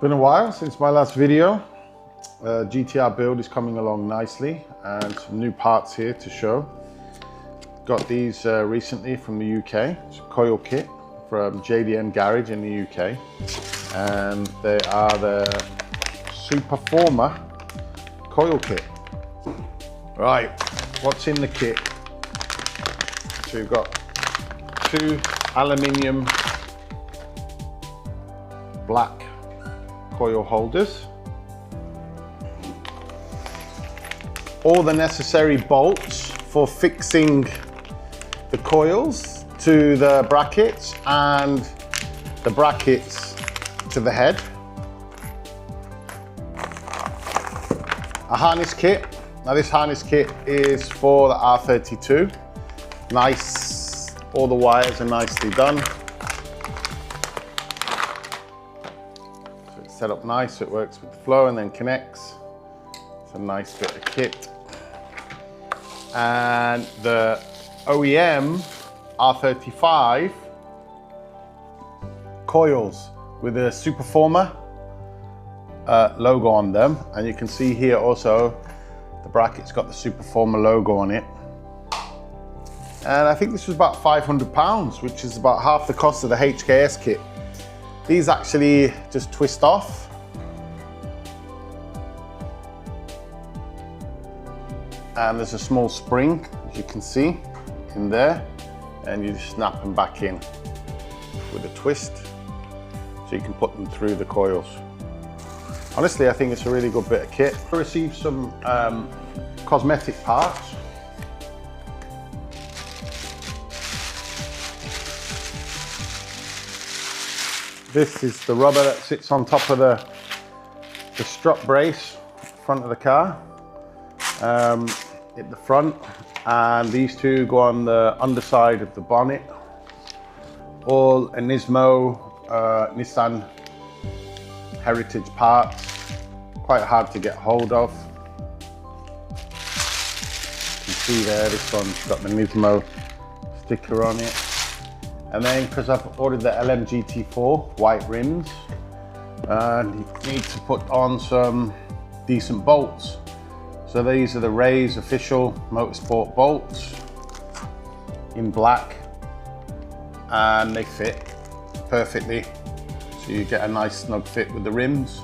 Been a while since my last video. GTR build is coming along nicely and some new parts here to show. Got these recently from the UK. It's a coil kit from JDM Garage in the UK. And they are the Superforma coil kit. Right, what's in the kit? So we've got two aluminium black coil holders, all the necessary bolts for fixing the coils to the brackets and the brackets to the head, a harness kit. Now this harness kit is for the R32. Nice, all the wires are nicely done. Set up nice so it works with the flow and then connects. It's a nice bit of kit. And the OEM R35 coils with a Superforma logo on them. And you can see here also the bracket's got the Superforma logo on it. And I think this was about £500, which is about half the cost of the HKS kit. These actually just twist off. And there's a small spring, as you can see, in there. And you just snap them back in with a twist. So you can put them through the coils. Honestly, I think it's a really good bit of kit. I received some cosmetic parts. This is the rubber that sits on top of the strut brace, front of the car, at the front, and these two go on the underside of the bonnet. All a Nissan heritage parts, quite hard to get hold of. You can see there, this one's got the Nismo sticker on it. And then, because I've ordered the LMGT4 white rims, and you need to put on some decent bolts. So these are the Ray's official motorsport bolts in black, and they fit perfectly. So you get a nice snug fit with the rims.